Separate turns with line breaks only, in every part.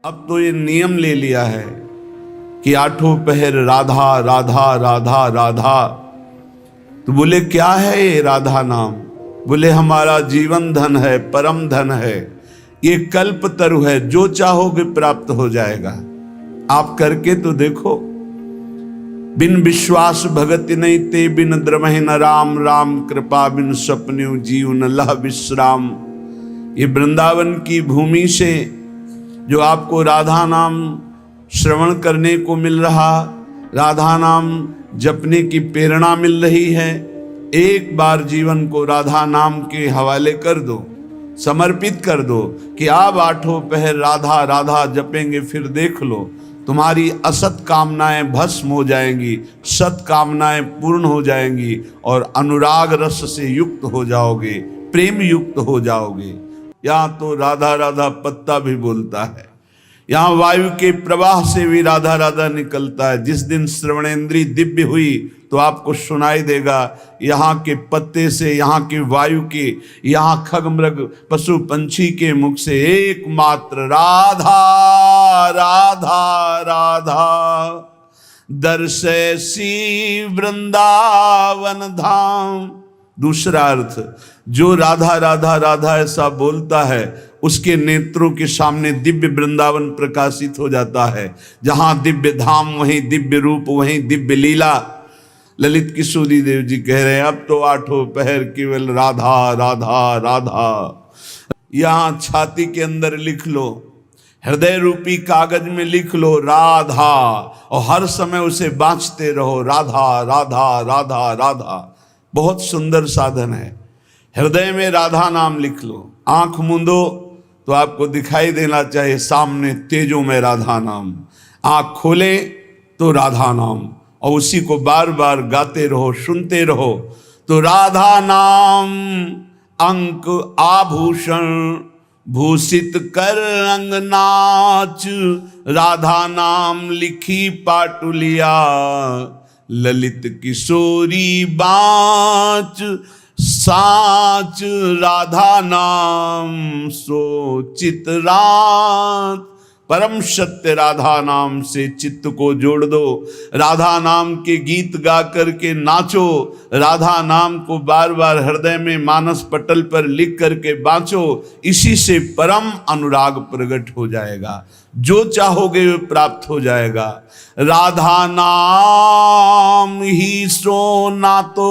अब तो ये नियम ले लिया है कि आठों पहर राधा राधा राधा राधा। तो बोले क्या है ये राधा नाम? बोले हमारा जीवन धन है, परम धन है, ये कल्प तरु है, जो चाहोगे प्राप्त हो जाएगा। आप करके तो देखो। बिन विश्वास भगति नहीं ते बिन द्रमहि न राम, राम कृपा बिन सपन्यु जीव न लह विश्राम। ये वृंदावन की भूमि से जो आपको राधा नाम श्रवण करने को मिल रहा, राधा नाम जपने की प्रेरणा मिल रही है, एक बार जीवन को राधा नाम के हवाले कर दो, समर्पित कर दो कि आप आठों पहर राधा राधा जपेंगे, फिर देख लो तुम्हारी असत कामनाएं भस्म हो जाएंगी, सत कामनाएं पूर्ण हो जाएंगी और अनुराग रस से युक्त हो जाओगे, प्रेम युक्त हो जाओगे। यहाँ तो राधा राधा पत्ता भी बोलता है, यहाँ वायु के प्रवाह से भी राधा राधा निकलता है। जिस दिन श्रवणेंद्री दिव्य हुई तो आपको सुनाई देगा यहाँ के पत्ते से, यहाँ के वायु के, यहाँ खग मृग पशु पंछी के मुख से एकमात्र राधा राधा राधा। दर्शैसी वृंदावन धाम। दूसरा अर्थ, जो राधा राधा राधा ऐसा बोलता है उसके नेत्रों के सामने दिव्य वृंदावन प्रकाशित हो जाता है। जहां दिव्य धाम वहीं दिव्य रूप, वहीं दिव्य लीला। ललित किशोरी देव जी कह रहे हैं अब तो आठों पहर केवल राधा राधा राधा। यहां छाती के अंदर लिख लो, हृदय रूपी कागज में लिख लो राधा, और हर समय उसे बांचते रहो, राधा राधा राधा राधा। बहुत सुंदर साधन है। हृदय में राधा नाम लिख लो, आंख मूंदो तो आपको दिखाई देना चाहिए सामने तेजों में राधा नाम, आंख खोले तो राधा नाम, और उसी को बार बार गाते रहो, सुनते रहो। तो राधा नाम अंक आभूषण भूषित कर अंग नाच, राधा नाम लिखी पाटुलिया, ललित किशोरी बाँच साच, राधा नाम सो चितरात। परम सत्य राधा नाम से चित्त को जोड़ दो, राधा नाम के गीत गा करके नाचो, राधा नाम को बार बार हृदय में मानस पटल पर लिख करके बाँचो। इसी से परम अनुराग प्रकट हो जाएगा, जो चाहोगे वो प्राप्त हो जाएगा। राधा नाम ही सो नातो,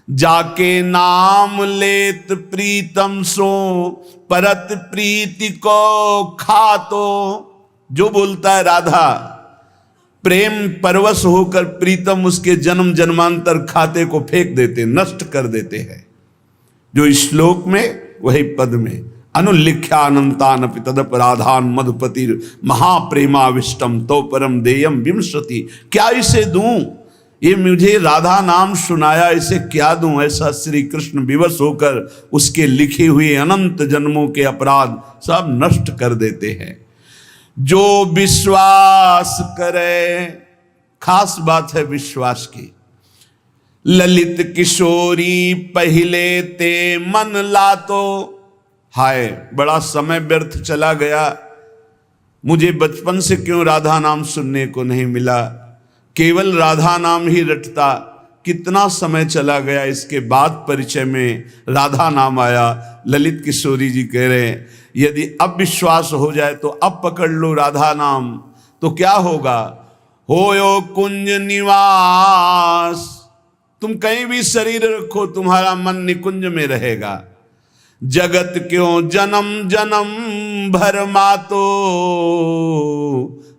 जाके नाम लेत प्रीतम सो, परत प्रीति को खातो। जो बोलता है राधा, प्रेम परवश होकर प्रीतम उसके जन्म जन्मांतर खाते को फेंक देते, नष्ट कर देते हैं। जो श्लोक में वही पद में, अनुल्लिख्यानंतान तदप राधान मधुपतिर महाप्रेमाविष्टम तो परम देयम विमसति। क्या इसे दूं? ये मुझे राधा नाम सुनाया, इसे क्या दूं? ऐसा श्री कृष्ण विवश होकर उसके लिखे हुए अनंत जन्मों के अपराध सब नष्ट कर देते हैं। जो विश्वास करे, खास बात है विश्वास की। ललित किशोरी पहले ते मन लातो। हाय बड़ा समय व्यर्थ चला गया, मुझे बचपन से क्यों राधा नाम सुनने को नहीं मिला, केवल राधा नाम ही रटता। कितना समय चला गया, इसके बाद परिचय में राधा नाम आया। ललित किशोरी जी कह रहे हैं यदि अब विश्वास हो जाए तो अब पकड़ लो राधा नाम, तो क्या होगा? होयो कुंज निवास। तुम कहीं भी शरीर रखो, तुम्हारा मन निकुंज में रहेगा। जगत क्यों जन्म जन्म भर मातो,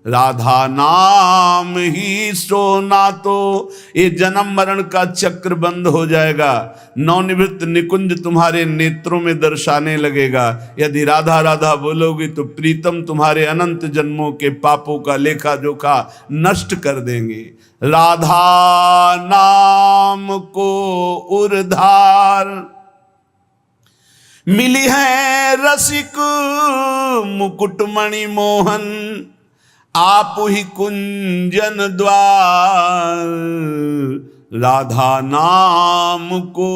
राधा नाम ही सोना तो। ये जन्म मरण का चक्र बंद हो जाएगा, नवनिवृत्त निकुंज तुम्हारे नेत्रों में दर्शाने लगेगा। यदि राधा राधा बोलोगे तो प्रीतम तुम्हारे अनंत जन्मों के पापों का लेखा जोखा नष्ट कर देंगे। राधा नाम को उर्धार मिली है रसिक मुकुटमणि मोहन, आप ही कुंजन द्वार। राधा नाम को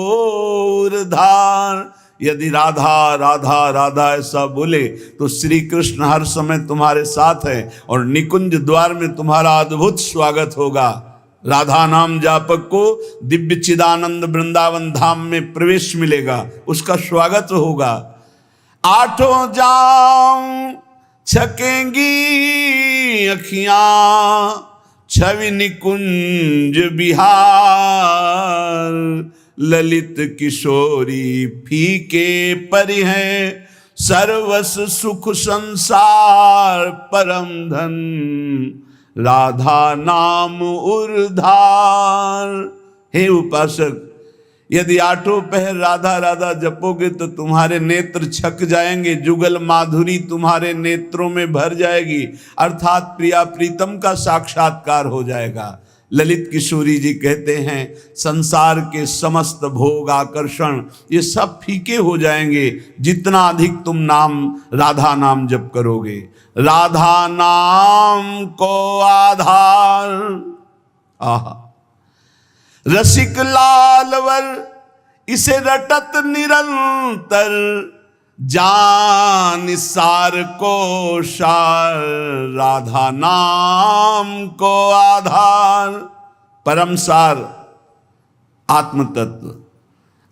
उर्धार, यदि राधा राधा राधा ऐसा बोले तो श्री कृष्ण हर समय तुम्हारे साथ है और निकुंज द्वार में तुम्हारा अद्भुत स्वागत होगा। राधा नाम जापक को दिव्य चिदानंद वृंदावन धाम में प्रवेश मिलेगा, उसका स्वागत होगा। आठों जाम छकेंगी अखियां छवि निकुंज बिहार, ललित किशोरी फीके परि हैं सर्वस सुख संसार परम धन, राधा नाम उर्धार। हे उपासक, यदि आठों पहर राधा राधा जपोगे तो तुम्हारे नेत्र छक जाएंगे, जुगल माधुरी तुम्हारे नेत्रों में भर जाएगी, अर्थात प्रिया प्रीतम का साक्षात्कार हो जाएगा। ललित किशोरी जी कहते हैं संसार के समस्त भोग आकर्षण ये सब फीके हो जाएंगे जितना अधिक तुम नाम राधा नाम जप करोगे। राधा नाम को आधार, आहा रसिक लालवर इसे रटत निरंतर, जान सार को सार राधा नाम को आधार। परम सार आत्म तत्व,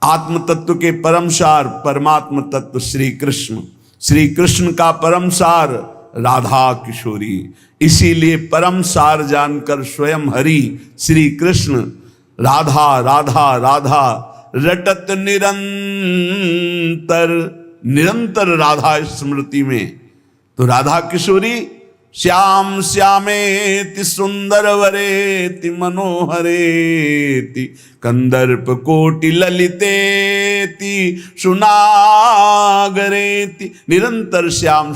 आत्म तत्व के परम सार परमात्म तत्व श्री कृष्ण, श्री कृष्ण का परम सार राधा किशोरी। इसीलिए परम सार जानकर स्वयं हरि श्री कृष्ण राधा राधा राधा रटत निरंतर, निरंतर राधा स्मृति में। तो राधा किशोरी श्याम श्यामेति सुंदर वरेति मनोहरेति, कंदर्प कोटि ललितेति सुनागरेति। निरंतर श्याम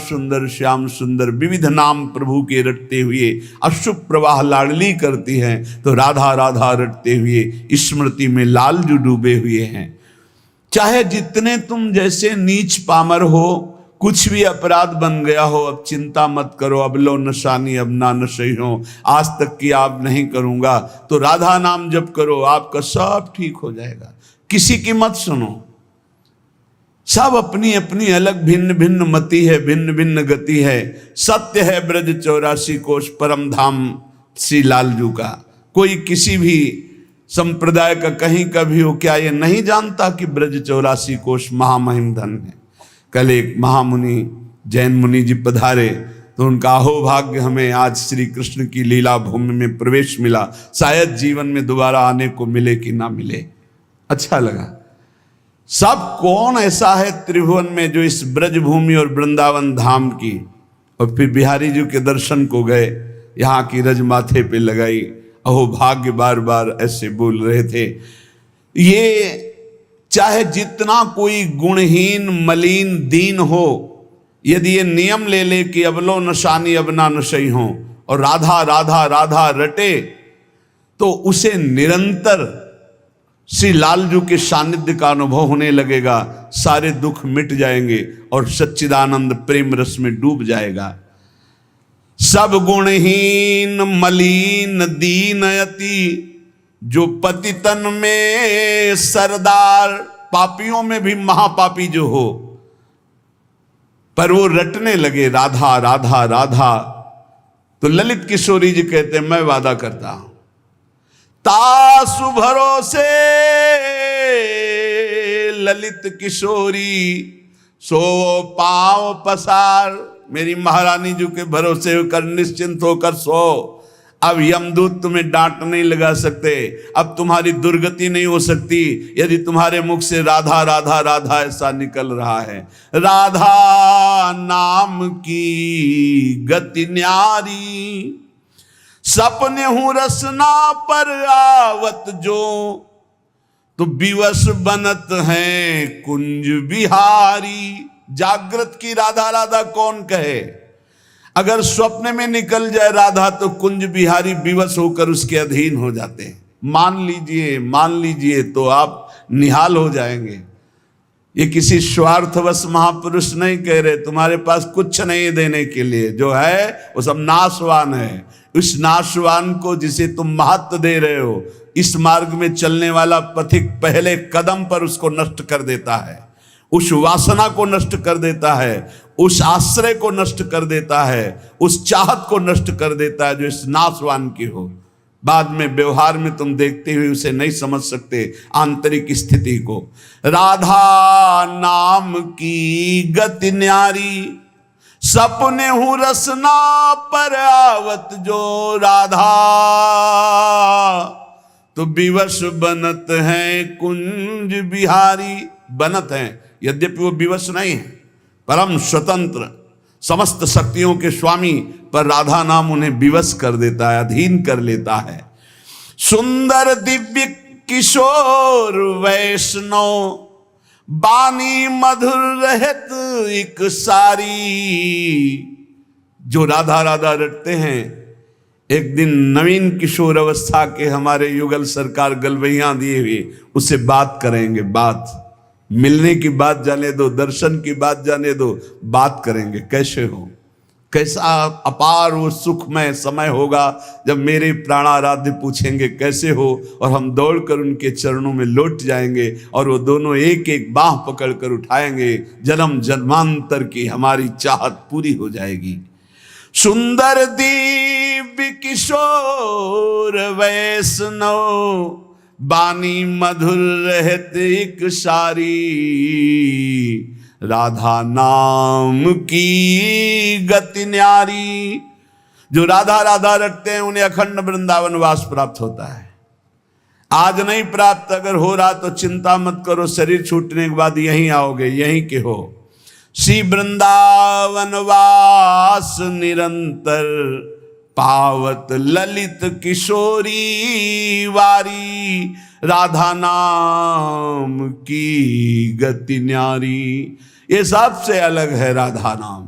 सुंदर विविध नाम प्रभु के रटते हुए अशुभ प्रवाह लाडली करती हैं, तो राधा राधा रटते हुए स्मृति में लालजू डूबे हुए हैं। चाहे जितने तुम जैसे नीच पामर हो, कुछ भी अपराध बन गया हो, अब चिंता मत करो, अब लो नशानी अब ना नशई हो, आज तक की आप नहीं करूंगा, तो राधा नाम जप करो, आपका सब ठीक हो जाएगा। किसी की मत सुनो, सब अपनी अपनी अलग भिन्न भिन्न मति है, भिन्न भिन्न गति है। सत्य है ब्रज 84 कोश परम धाम श्री लालजू का। कोई किसी भी संप्रदाय का कहीं का भी हो, क्या ये नहीं जानता कि ब्रज 84 कोश महामहिम धन है। कल एक महामुनि जैन मुनि जी पधारे तो उनका अहोभाग्य हमें आज श्री कृष्ण की लीला भूमि में प्रवेश मिला, शायद जीवन में दोबारा आने को मिले कि ना मिले। अच्छा लगा। सब कौन ऐसा है त्रिभुवन में जो इस ब्रज भूमि और वृंदावन धाम की, और फिर बिहारी जी के दर्शन को गए, यहाँ की रज माथे पे लगाई, अहोभाग्य बार बार ऐसे बोल रहे थे। ये चाहे जितना कोई गुणहीन मलिन दीन हो, यदि ये नियम ले ले कि अब लो नशानी अब ना नशई हो और राधा राधा राधा रटे, तो उसे निरंतर श्री लालजू के सानिध्य का अनुभव होने लगेगा, सारे दुख मिट जाएंगे और सच्चिदानंद प्रेम रस में डूब जाएगा। सब गुणहीन मलिन दीन यति, जो पतितन में सरदार, पापियों में भी महापापी जो हो, पर वो रटने लगे राधा राधा राधा, तो ललित किशोरी जी कहते हैं मैं वादा करता हूं तासु भरोसे ललित किशोरी सो पांव पसार। मेरी महारानी जी के भरोसे होकर निश्चिंत होकर सो। अब यमदूत तुम्हें डांट नहीं लगा सकते, अब तुम्हारी दुर्गति नहीं हो सकती यदि तुम्हारे मुख से राधा राधा राधा ऐसा निकल रहा है। राधा नाम की गति न्यारी, सपने हूं रसना पर आवत जो, तो विवश बनत हैं कुंज बिहारी। जागृत की राधा राधा कौन कहे, अगर स्वप्न में निकल जाए राधा तो कुंज बिहारी विवश होकर उसके अधीन हो जाते हैं। मान लीजिए तो आप निहाल हो जाएंगे। ये किसी स्वार्थवश महापुरुष नहीं कह रहे, तुम्हारे पास कुछ नहीं देने के लिए, जो है वो सब नाशवान है। उस नाशवान को जिसे तुम महत्व दे रहे हो, इस मार्ग में चलने वाला पथिक पहले कदम पर उसको नष्ट कर देता है। उस वासना को नष्ट कर देता है, उस आश्रय को नष्ट कर देता है, उस चाहत को नष्ट कर देता है जो इस नाशवान की हो। बाद में व्यवहार में तुम देखते हुए उसे नहीं समझ सकते आंतरिक स्थिति को। राधा नाम की गति न्यारी, सपने हूं रसना पर आवत जो राधा, तो विवश बनत है कुंज बिहारी। बनत हैं, यद्यपि वो विवश नहीं है, परम स्वतंत्र समस्त शक्तियों के स्वामी, पर राधा नाम उन्हें विवश कर देता है, अधीन कर लेता है। सुंदर दिव्य किशोर वैष्णव, बानी मधुर रहत एक सारी। जो राधा राधा रटते हैं, एक दिन नवीन किशोर अवस्था के हमारे युगल सरकार गलवैया दिए हुए उससे बात करेंगे। बात मिलने की बात जाने दो, दर्शन की बात जाने दो, बात करेंगे कैसे हो, कैसा अपार वो सुखमय समय होगा जब मेरे प्राणाराध्य पूछेंगे कैसे हो, और हम दौड़कर उनके चरणों में लौट जाएंगे और वो दोनों एक एक बाह पकड़कर उठाएंगे। जन्म जन्मांतर की हमारी चाहत पूरी हो जाएगी। सुंदर दिव्य किशोर वैष्णव, बानी मधुर रहत एक सारी। राधा नाम की गति न्यारी। जो राधा राधा रटते हैं उन्हें अखंड वृंदावन वास प्राप्त होता है। आज नहीं प्राप्त, अगर हो रहा तो चिंता मत करो, शरीर छूटने के बाद यहीं आओगे, यहीं के हो। श्री वृंदावन वास निरंतर, पावत ललित किशोरी वारी। राधा नाम की गति न्यारी। ये सबसे अलग है राधा नाम।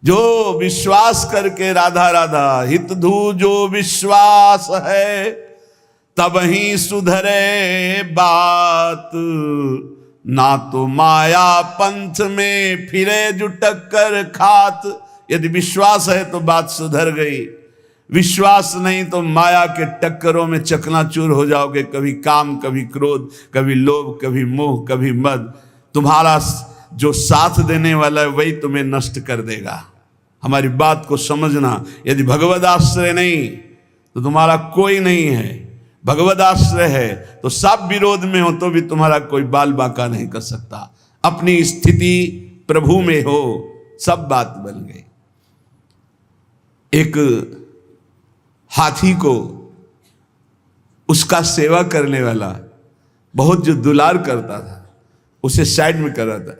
जो विश्वास करके राधा राधा हित धू जो विश्वास है, तब ही सुधरे बात। ना तो माया पंथ में फिरे जो टक्कर खात। यदि विश्वास है तो बात सुधर गई, विश्वास नहीं तो माया के टक्करों में चकनाचूर हो जाओगे। कभी काम, कभी क्रोध, कभी लोभ, कभी मोह, कभी मद। तुम्हारा जो साथ देने वाला है वही तुम्हें नष्ट कर देगा। हमारी बात को समझना। यदि भगवद आश्रय नहीं तो तुम्हारा कोई नहीं है, भगवद आश्रय है तो सब विरोध में हो तो भी तुम्हारा कोई बाल बाका नहीं कर सकता। अपनी स्थिति प्रभु में हो, सब बात बन गई। एक हाथी को उसका सेवा करने वाला बहुत जो दुलार करता था, उसे साइड में कर रहा था,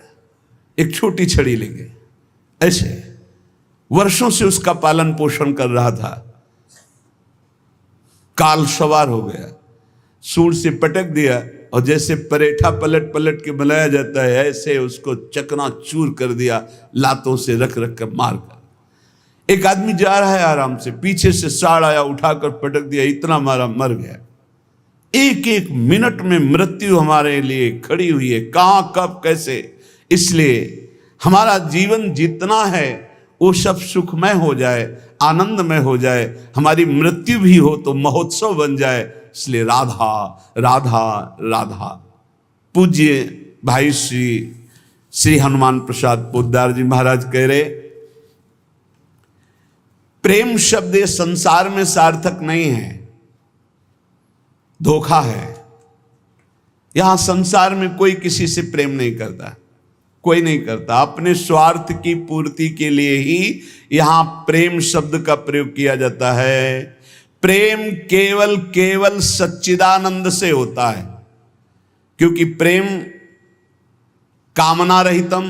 एक छोटी छड़ी लेके ऐसे वर्षों से उसका पालन पोषण कर रहा था। काल सवार हो गया, सूंड से पटक दिया और जैसे परेठा पलट पलट के बनाया जाता है ऐसे उसको चकनाचूर कर दिया, लातों से रख रख कर मार कर। एक आदमी जा रहा है आराम से, पीछे से साड़ आया, उठाकर पटक दिया, इतना मारा, मर गया। एक एक मिनट में मृत्यु हमारे लिए खड़ी हुई है, कहां कब कैसे। इसलिए हमारा जीवन जितना है वो सब सुखमय हो जाए, आनंदमय हो जाए, हमारी मृत्यु भी हो तो महोत्सव बन जाए। इसलिए राधा राधा राधा। पूज्य भाई श्री हनुमान प्रसाद पोद्दार जी महाराज कह रहे, प्रेम शब्द ये संसार में सार्थक नहीं है, धोखा है। यहां संसार में कोई किसी से प्रेम नहीं करता, कोई नहीं करता। अपने स्वार्थ की पूर्ति के लिए ही यहां प्रेम शब्द का प्रयोग किया जाता है। प्रेम केवल केवल सच्चिदानंद से होता है, क्योंकि प्रेम कामना रहितम,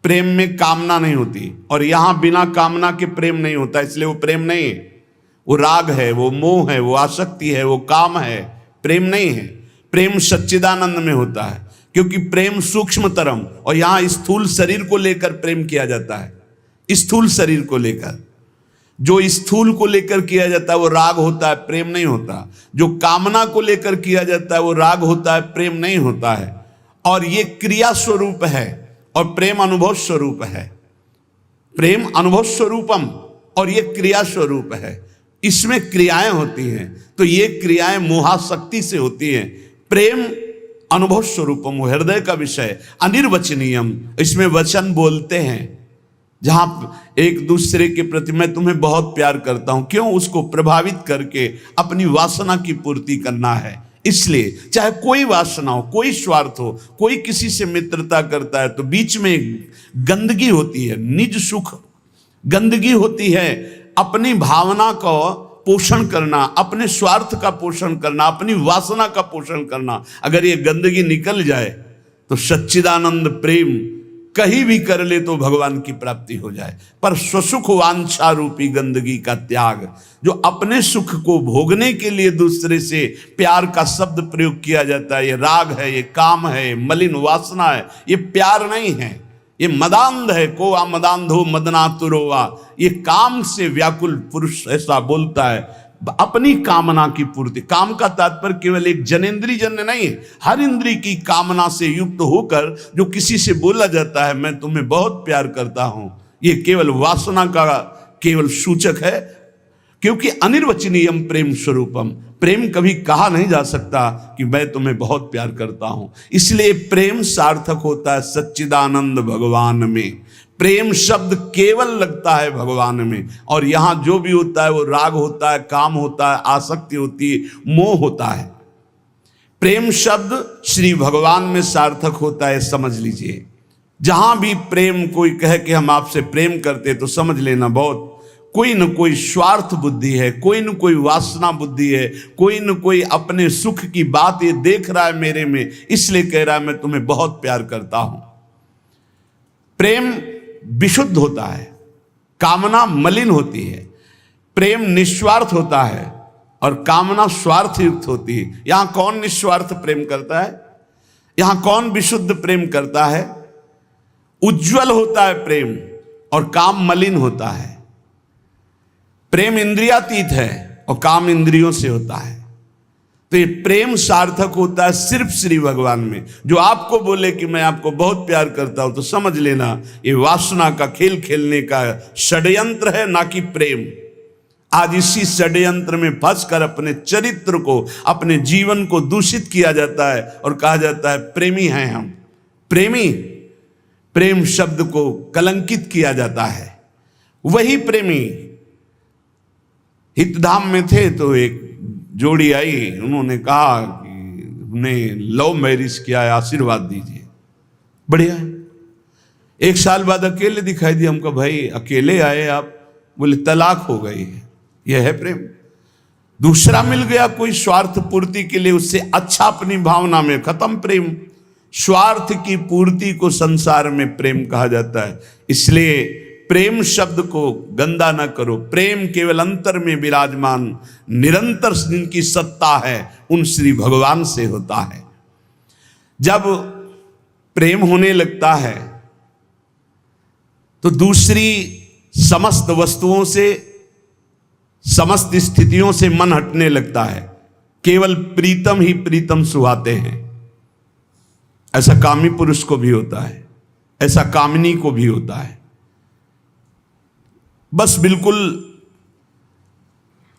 प्रेम में कामना नहीं होती, और यहां बिना कामना के प्रेम नहीं होता, इसलिए वो प्रेम नहीं है। वो राग है, वो मोह है, वो आसक्ति है, वो काम है, प्रेम नहीं है। प्रेम सच्चिदानंद में होता है, क्योंकि प्रेम सूक्ष्मतरम, और यहां स्थूल शरीर को लेकर प्रेम किया जाता है। स्थूल शरीर को लेकर, जो स्थूल को लेकर किया जाता है वो राग होता है, प्रेम नहीं होता। जो कामना को लेकर किया जाता है वो राग होता है, प्रेम नहीं होता है। और ये क्रिया स्वरूप है और प्रेम अनुभव स्वरूप है। प्रेम अनुभव स्वरूपम और ये क्रिया स्वरूप है, इसमें क्रियाएं होती हैं। तो ये क्रियाएं मोहाशक्ति से होती हैं। प्रेम अनुभव स्वरूपम, हृदय का विषय, अनिर्वचनीयम, इसमें वचन बोलते हैं। जहां एक दूसरे के प्रति मैं तुम्हें बहुत प्यार करता हूं, क्यों? उसको प्रभावित करके अपनी वासना की पूर्ति करना है। इसलिए चाहे कोई वासना हो, कोई स्वार्थ हो, कोई किसी से मित्रता करता है तो बीच में गंदगी होती है, निज सुख गंदगी होती है। अपनी भावना को पोषण करना, अपने स्वार्थ का पोषण करना, अपनी वासना का पोषण करना, अगर ये गंदगी निकल जाए तो सच्चिदानंद प्रेम कहीं भी कर ले तो भगवान की प्राप्ति हो जाए। पर स्वसुख वांछा रूपी गंदगी का त्याग, जो अपने सुख को भोगने के लिए दूसरे से प्यार का शब्द प्रयोग किया जाता है, ये राग है, ये काम है, ये मलिन वासना है, ये प्यार नहीं है, ये मदांध है। को आ मदांधो मदनातुरोवा, ये काम से व्याकुल पुरुष ऐसा बोलता है। अपनी कामना की पूर्ति, काम का तात्पर्य केवल एक जनेंद्री जन्य नहीं है, हर इंद्री की कामना से युक्त होकर जो किसी से बोला जाता है मैं तुम्हें बहुत प्यार करता हूं, ये केवल वासना का केवल सूचक है। क्योंकि अनिर्वचनीयम प्रेम स्वरूपम, प्रेम कभी कहा नहीं जा सकता कि मैं तुम्हें बहुत प्यार करता हूं। इसलिए प्रेम सार्थक होता है सच्चिदानंद भगवान में। प्रेम शब्द केवल लगता है भगवान में, और यहां जो भी होता है वो राग होता है, काम होता है, आसक्ति होती है, मोह होता है। प्रेम शब्द श्री भगवान में सार्थक होता है, समझ लीजिए। जहां भी प्रेम कोई कहे कि हम आपसे प्रेम करते, तो समझ लेना बहुत कोई न कोई स्वार्थ बुद्धि है, कोई न कोई वासना बुद्धि है, कोई न कोई अपने सुख की बात ये देख रहा है मेरे में, इसलिए कह रहा है मैं तुम्हें बहुत प्यार करता हूं। प्रेम विशुद्ध होता है, कामना मलिन होती है। प्रेम निस्वार्थ होता है और कामना स्वार्थ युक्त होती है। यहां कौन निस्वार्थ प्रेम करता है? यहां कौन विशुद्ध प्रेम करता है? उज्जवल होता है प्रेम और काम मलिन होता है। प्रेम इंद्रियातीत है और काम इंद्रियों से होता है। तो ये प्रेम सार्थक होता है सिर्फ श्री भगवान में। जो आपको बोले कि मैं आपको बहुत प्यार करता हूं, तो समझ लेना ये वासना का खेल खेलने का षड्यंत्र है, ना कि प्रेम। आज इसी षड्यंत्र में फंसकर अपने चरित्र को, अपने जीवन को दूषित किया जाता है और कहा जाता है प्रेमी हैं हम, प्रेमी। प्रेम शब्द को कलंकित किया जाता है। वही प्रेमी हितधाम में थे तो एक जोड़ी आई, उन्होंने कहा कि उन्हें लव मैरिज किया है, आशीर्वाद दीजिए। बढ़िया है। एक साल बाद अकेले दिखाई दिया हमको, भाई अकेले आए आप? बोले तलाक हो गई है। यह है प्रेम। दूसरा मिल गया कोई स्वार्थ पूर्ति के लिए, उससे अच्छा अपनी भावना में, खत्म प्रेम। स्वार्थ की पूर्ति को संसार में प्रेम कहा जाता है। इसलिए प्रेम शब्द को गंदा न करो। प्रेम केवल अंतर में विराजमान निरंतर जिनकी सत्ता है उन श्री भगवान से होता है। जब प्रेम होने लगता है तो दूसरी समस्त वस्तुओं से, समस्त स्थितियों से मन हटने लगता है। केवल प्रीतम ही प्रीतम सुहाते हैं। ऐसा कामी पुरुष को भी होता है, ऐसा कामिनी को भी होता है। बस बिल्कुल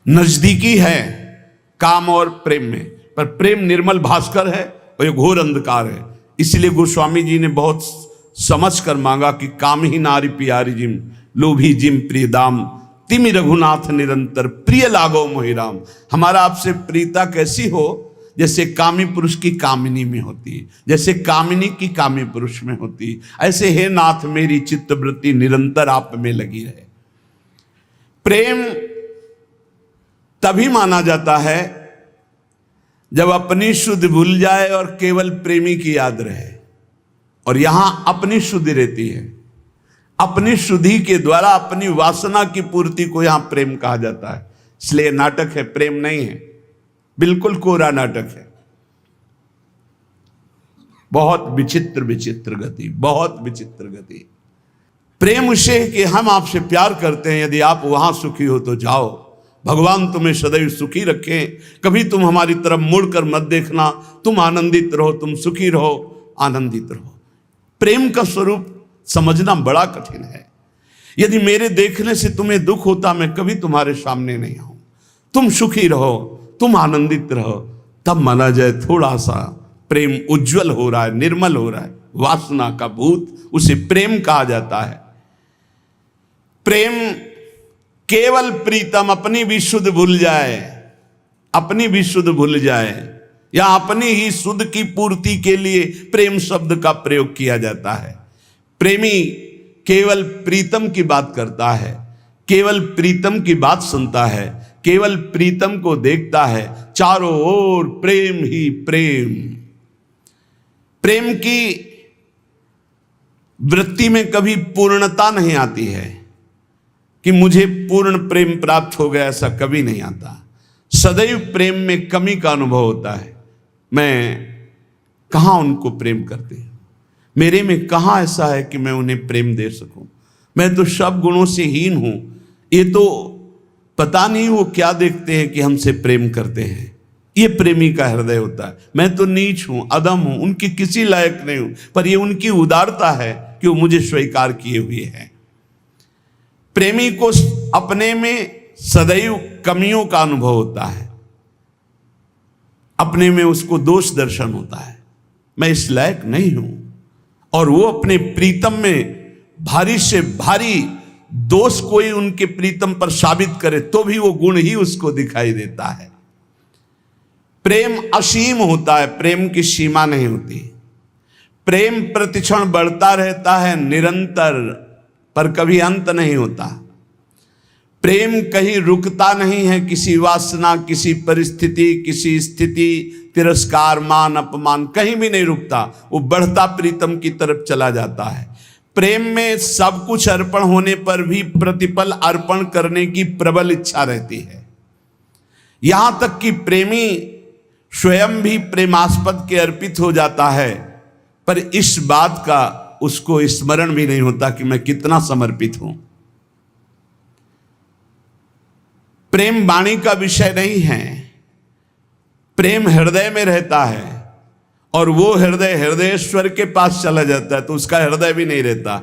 नजदीकी है काम और प्रेम में, पर प्रेम निर्मल भास्कर है और ये घोर अंधकार है। इसलिए गोस्वामी जी ने बहुत समझ कर मांगा कि काम ही नारी प्यारी जिम, लोभी जिम प्रिय दाम, तिमि रघुनाथ निरंतर प्रिय लागो मोहिराम। हमारा आपसे प्रीता कैसी हो? जैसे कामी पुरुष की कामिनी में होती है, जैसे कामिनी की कामी पुरुष में होती है, ऐसे हे नाथ मेरी चित्तवृत्ति निरंतर आप में लगी रहे। प्रेम तभी माना जाता है जब अपनी शुद्धि भूल जाए और केवल प्रेमी की याद रहे। और यहां अपनी शुद्धि रहती है। अपनी शुद्धि के द्वारा अपनी वासना की पूर्ति को यहां प्रेम कहा जाता है। इसलिए नाटक है, प्रेम नहीं है, बिल्कुल कोरा नाटक है। बहुत विचित्र विचित्र गति, बहुत विचित्र गति। प्रेम उसे कि हम आपसे प्यार करते हैं, यदि आप वहां सुखी हो तो जाओ, भगवान तुम्हें सदैव सुखी रखें, कभी तुम हमारी तरफ मुड़कर मत देखना, तुम आनंदित रहो, तुम सुखी रहो, आनंदित रहो। प्रेम का स्वरूप समझना बड़ा कठिन है। यदि मेरे देखने से तुम्हें दुख होता, मैं कभी तुम्हारे सामने नहीं आऊं। तुम सुखी रहो, तुम आनंदित रहो, तब माना जाए थोड़ा सा प्रेम उज्जवल हो रहा है, निर्मल हो रहा है, वासना का भूत, उसे प्रेम कहा जाता है। प्रेम केवल प्रीतम अपनी भी शुद्ध भूल जाए, अपनी भी शुद्ध भूल जाए, या अपनी ही शुद्ध की पूर्ति के लिए प्रेम शब्द का प्रयोग किया जाता है। प्रेमी केवल प्रीतम की बात करता है, केवल प्रीतम की बात सुनता है, केवल प्रीतम को देखता है, चारों ओर प्रेम ही प्रेम। प्रेम की वृत्ति में कभी पूर्णता नहीं आती है कि मुझे पूर्ण प्रेम प्राप्त हो गया, ऐसा कभी नहीं आता। सदैव प्रेम में कमी का अनुभव होता है। मैं कहाँ उनको प्रेम करती हूँ, मेरे में कहाँ ऐसा है कि मैं उन्हें प्रेम दे सकूं। मैं तो सब गुणों से हीन हूं, ये तो पता नहीं वो क्या देखते हैं कि हमसे प्रेम करते हैं। ये प्रेमी का हृदय होता है। मैं तो नीच हूं, अदम हूं, उनकी किसी लायक नहीं हूं, पर ये उनकी उदारता है कि वो मुझे स्वीकार किए हुए हैं। प्रेमी को अपने में सदैव कमियों का अनुभव होता है, अपने में उसको दोष दर्शन होता है, मैं इस लायक नहीं हूं। और वो अपने प्रीतम में भारी से भारी दोष कोई उनके प्रीतम पर साबित करे तो भी वो गुण ही उसको दिखाई देता है। प्रेम असीम होता है, प्रेम की सीमा नहीं होती। प्रेम प्रतिक्षण बढ़ता रहता है निरंतर, पर कभी अंत नहीं होता। प्रेम कहीं रुकता नहीं है, किसी वासना, किसी परिस्थिति, किसी स्थिति, तिरस्कार, मान, अपमान, कहीं भी नहीं रुकता। वो बढ़ता प्रीतम की तरफ चला जाता है। प्रेम में सब कुछ अर्पण होने पर भी प्रतिपल अर्पण करने की प्रबल इच्छा रहती है। यहां तक कि प्रेमी स्वयं भी प्रेमास्पद के अर्पित हो जाता है, पर इस बात का उसको स्मरण भी नहीं होता कि मैं कितना समर्पित हूं। प्रेम वाणी का विषय नहीं है, प्रेम हृदय में रहता है, और वो हृदय हृदयेश्वर के पास चला जाता है तो उसका हृदय भी नहीं रहता।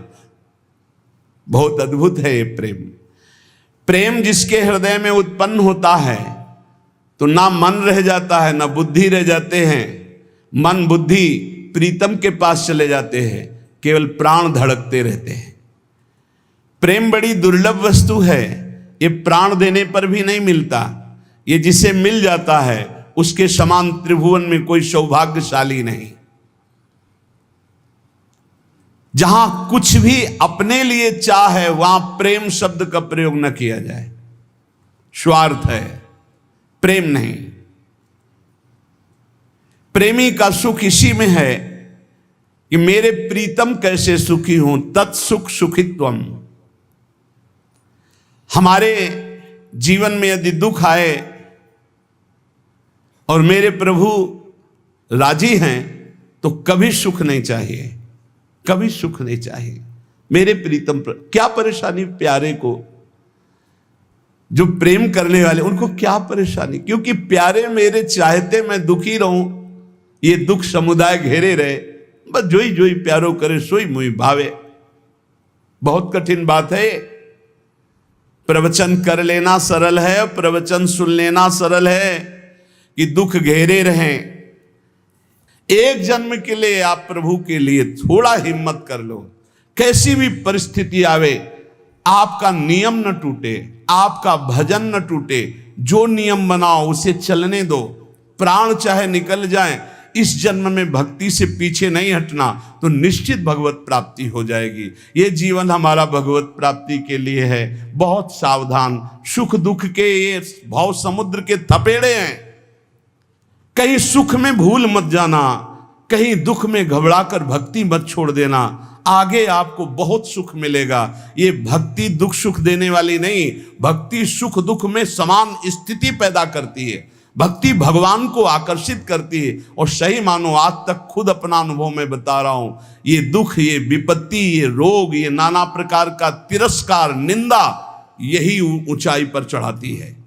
बहुत अद्भुत है ये प्रेम। प्रेम जिसके हृदय में उत्पन्न होता है तो ना मन रह जाता है, ना बुद्धि रह जाते हैं। मन बुद्धि प्रीतम के पास चले जाते हैं, केवल प्राण धड़कते रहते हैं। प्रेम बड़ी दुर्लभ वस्तु है, ये प्राण देने पर भी नहीं मिलता। ये जिसे मिल जाता है उसके समान त्रिभुवन में कोई सौभाग्यशाली नहीं। जहां कुछ भी अपने लिए चाह है वहां प्रेम शब्द का प्रयोग न किया जाए। स्वार्थ है, प्रेम नहीं। प्रेमी का सुख इसी में है कि मेरे प्रीतम कैसे सुखी हों, तत्सुख सुखित्वम। हमारे जीवन में यदि दुख आए और मेरे प्रभु राजी हैं तो कभी सुख नहीं चाहिए, कभी सुख नहीं चाहिए। मेरे प्रीतम पर क्या परेशानी, प्यारे को जो प्रेम करने वाले उनको क्या परेशानी, क्योंकि प्यारे मेरे चाहते मैं दुखी रहूं, ये दुख समुदाय घेरे रहे, बस जोई जोई प्यारो करे सोई मुई भावे। बहुत कठिन बात है। प्रवचन कर लेना सरल है, प्रवचन सुन लेना सरल है, कि दुख घेरे रहें। एक जन्म के लिए आप प्रभु के लिए थोड़ा हिम्मत कर लो। कैसी भी परिस्थिति आवे, आपका नियम न टूटे, आपका भजन न टूटे। जो नियम बनाओ उसे चलने दो, प्राण चाहे निकल जाए, इस जन्म में भक्ति से पीछे नहीं हटना, तो निश्चित भगवत प्राप्ति हो जाएगी। ये जीवन हमारा भगवत प्राप्ति के लिए है। बहुत सावधान, सुख दुख के ये भाव समुद्र के थपेड़े हैं। कहीं सुख में भूल मत जाना, कहीं दुख में घबराकर भक्ति मत छोड़ देना। आगे आपको बहुत सुख मिलेगा। ये भक्ति दुख सुख देने वाली नहीं, भक्ति सुख दुख में समान स्थिति पैदा करती है। भक्ति भगवान को आकर्षित करती है। और सही मानो, आज तक खुद अपना अनुभव में बता रहा हूं, ये दुख, ये विपत्ति, ये रोग, ये नाना प्रकार का तिरस्कार, निंदा, यही ऊंचाई पर चढ़ाती है,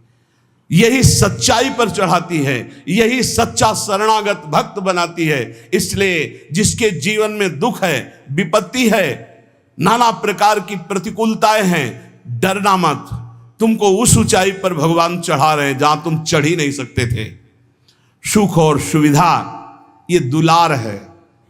यही सच्चाई पर चढ़ाती है, यही सच्चा शरणागत भक्त बनाती है। इसलिए जिसके जीवन में दुख है, विपत्ति है, नाना प्रकार की प्रतिकूलताएं हैं, डरना मत। तुमको उस ऊंचाई पर भगवान चढ़ा रहे हैं जहां तुम चढ़ ही नहीं सकते थे। सुख और सुविधा ये दुलार है।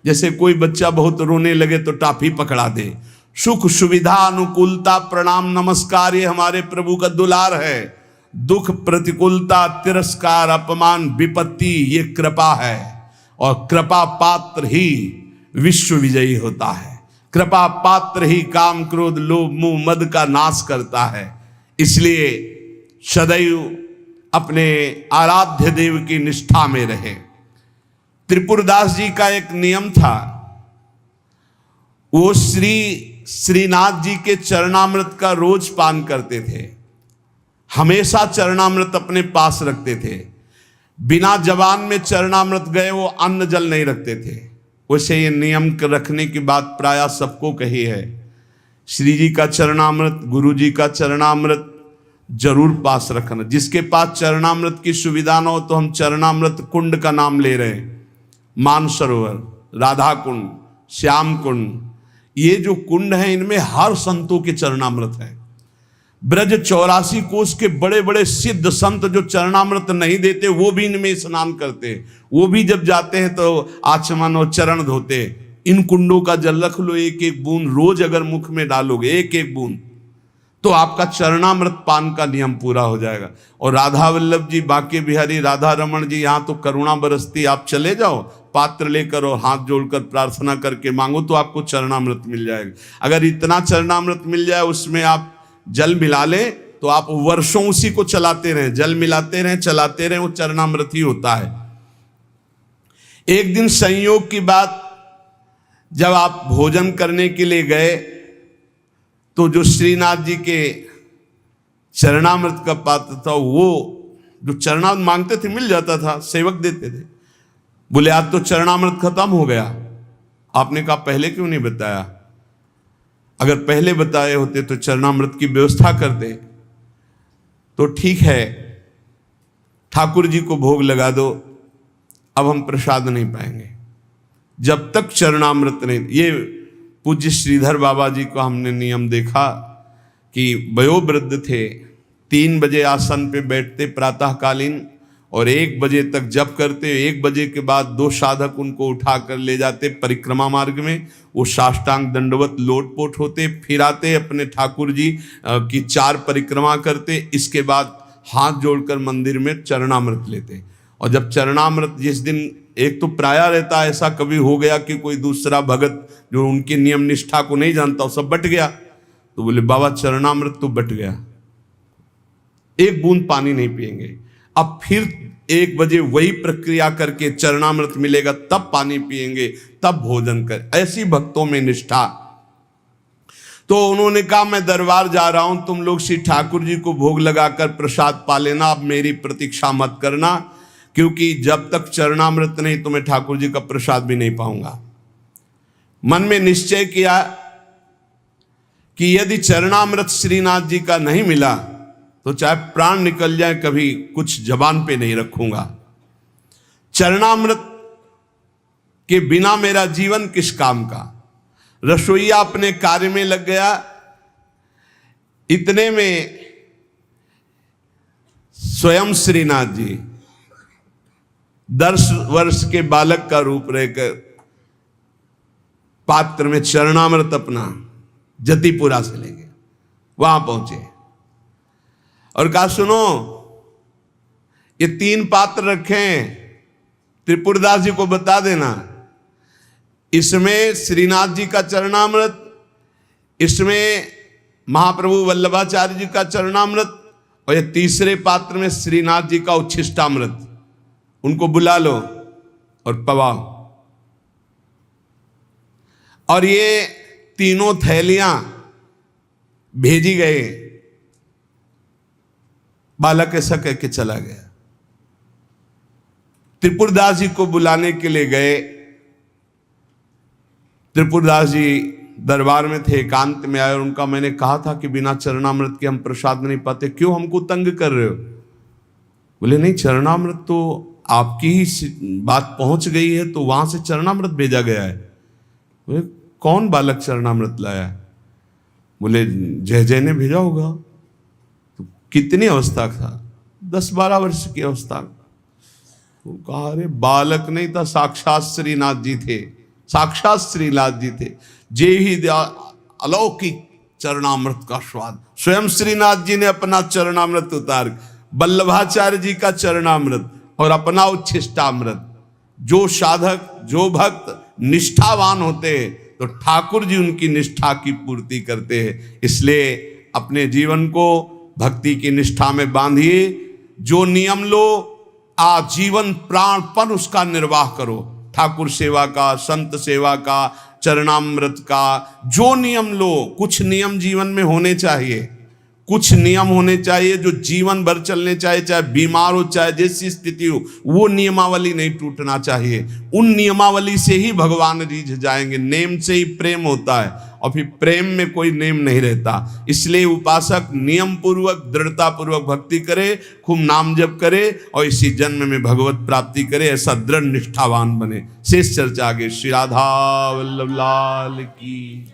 जैसे कोई बच्चा बहुत रोने लगे तो टाफी पकड़ा दे। सुख सुविधा अनुकूलता प्रणाम नमस्कार ये हमारे प्रभु का दुलार है। दुख प्रतिकूलता तिरस्कार अपमान विपत्ति ये कृपा है। और कृपा पात्र ही विश्व विजयी होता है। कृपा पात्र ही काम क्रोध लोभ मोह मद का नाश करता है। इसलिए सदैव अपने आराध्य देव की निष्ठा में रहे। त्रिपुरदास जी का एक नियम था, वो श्रीनाथ जी के चरणामृत का रोज पान करते थे। हमेशा चरणामृत अपने पास रखते थे। बिना जबान में चरणामृत गए वो अन्न जल नहीं रखते थे। वैसे ये नियम रखने की बात प्रायः सबको कही है। श्री जी का चरणामृत गुरु जी का चरणामृत जरूर पास रखना। जिसके पास चरणामृत की सुविधा न हो तो हम चरणामृत कुंड का नाम ले रहे हैं। मानसरोवर, राधा कुंड, श्याम कुंड, ये जो कुंड हैं इनमें हर संतों के चरणामृत है। ब्रज 84 कोस के बड़े बड़े सिद्ध संत जो चरणामृत नहीं देते वो भी इनमें स्नान करते। वो भी जब जाते हैं तो आचमन और चरण धोते। इन कुंडों का जल रख लो, एक एक बूंद रोज अगर मुख में डालोगे एक एक बूंद तो आपका चरणामृत पान का नियम पूरा हो जाएगा। और राधा वल्लभ जी, बांके बिहारी राधा रमन जी, यहाँ तो करुणा बरसती। आप चले जाओ पात्र लेकर और हाथ जोड़कर प्रार्थना करके मांगो तो आपको चरणामृत मिल जाएगा। अगर इतना चरणामृत मिल जाए उसमें आप जल मिला ले तो आप वर्षों उसी को चलाते रहें, जल मिलाते रहें चलाते रहें, वो चरणामृत ही होता है। एक दिन संयोग की बात, जब आप भोजन करने के लिए गए तो जो श्रीनाथ जी के चरणामृत का पात्र था, वो जो चरणामृत मांगते थे मिल जाता था, सेवक देते थे। बोले आज तो चरणामृत खत्म हो गया। आपने कहा पहले क्यों नहीं बताया? अगर पहले बताए होते तो चरणामृत की व्यवस्था करते तो ठीक है, ठाकुर जी को भोग लगा दो, अब हम प्रसाद नहीं पाएंगे जब तक चरणामृत नहीं। ये पूज्य श्रीधर बाबा जी को हमने नियम देखा कि वयोवृद्ध थे, 3 बजे आसन पे बैठते प्रातःकालीन और 1 बजे तक जप करते। 1 बजे के बाद 2 साधक उनको उठाकर ले जाते परिक्रमा मार्ग में। वो साष्टांग दंडवत लोटपोट होते, फिर आते अपने ठाकुर जी की 4 परिक्रमा करते। इसके बाद हाथ जोड़कर मंदिर में चरणामृत लेते। और जब चरणामृत जिस दिन, एक तो प्रायः रहता है ऐसा कभी हो गया कि कोई दूसरा भगत जो उनके नियम निष्ठा को नहीं जानता, सब बट गया, तो बोले बाबा चरणामृत तो बट गया, 1 बूंद पानी नहीं पिएंगे। अब फिर 1 बजे वही प्रक्रिया करके चरणामृत मिलेगा तब पानी पिएंगे, तब भोजन कर। ऐसी भक्तों में निष्ठा। तो उन्होंने कहा मैं दरबार जा रहा हूं, तुम लोग श्री ठाकुर जी को भोग लगाकर प्रसाद पा लेना, अब मेरी प्रतीक्षा मत करना, क्योंकि जब तक चरणामृत नहीं तो मैं ठाकुर जी का प्रसाद भी नहीं पाऊंगा। मन में निश्चय किया कि यदि चरणामृत श्रीनाथ जी का नहीं मिला तो चाहे प्राण निकल जाए कभी कुछ जबान पे नहीं रखूंगा। चरणामृत के बिना मेरा जीवन किस काम का। रसोईया अपने कार्य में लग गया। इतने में स्वयं श्रीनाथ जी 10 वर्ष के बालक का रूप रहकर पात्र में चरणामृत अपना जतिपुरा से लेंगे, वहां पहुंचे और कहा सुनो ये 3 पात्र रखे हैं, त्रिपुरदास जी को बता देना, इसमें श्रीनाथ जी का चरणामृत, इसमें महाप्रभु वल्लभाचार्य जी का चरणामृत, और ये तीसरे पात्र में श्रीनाथ जी का उच्छिष्टामृत। उनको बुला लो और पवाओ। और ये तीनों थैलियां भेजी गए। बालक ऐसा कह के चला गया। त्रिपुरदास जी को बुलाने के लिए गए। त्रिपुरदास जी दरबार में थे, एकांत में आए और उनका मैंने कहा था कि बिना चरणामृत के हम प्रसाद नहीं पाते, क्यों हमको तंग कर रहे हो? बोले नहीं, चरणामृत तो आपकी ही बात पहुंच गई है तो वहां से चरणामृत भेजा गया है। बोले कौन बालक चरणामृत लाया? बोले जय जय ने भेजा होगा। तो कितनी अवस्था था? 10-12 वर्ष की अवस्था। वो कहा अरे बालक नहीं था, साक्षात श्रीनाथ जी थे, साक्षात श्रीनाथ जी थे। जे ही अलौकिक चरणामृत का स्वाद, स्वयं श्रीनाथ जी ने अपना चरणामृत उतार, वल्लभाचार्य जी का चरणामृत और अपना उच्छिष्टामृत। जो साधक, जो भक्त निष्ठावान होते हैं तो ठाकुर जी उनकी निष्ठा की पूर्ति करते हैं। इसलिए अपने जीवन को भक्ति की निष्ठा में बांधिए। जो नियम लो, आजीवन प्राणपण उसका निर्वाह करो। ठाकुर सेवा का, संत सेवा का, चरणामृत का जो नियम लो, कुछ नियम जीवन में होने चाहिए, कुछ नियम होने चाहिए जो जीवन भर चलने चाहिए, चाहे बीमार हो चाहे जैसी स्थिति हो, वो नियमावली नहीं टूटना चाहिए। उन नियमावली से ही भगवान रीझ जाएंगे। नेम से ही प्रेम होता है और फिर प्रेम में कोई नेम नहीं रहता। इसलिए उपासक नियम पूर्वक, दृढ़ता पूर्वक भक्ति करे, खूब नाम जप करे और इसी जन्म में भगवत प्राप्ति करे, ऐसा दृढ़ निष्ठावान बने। शेष चर्चा आगे। श्री राधा वल्लभ लाल की।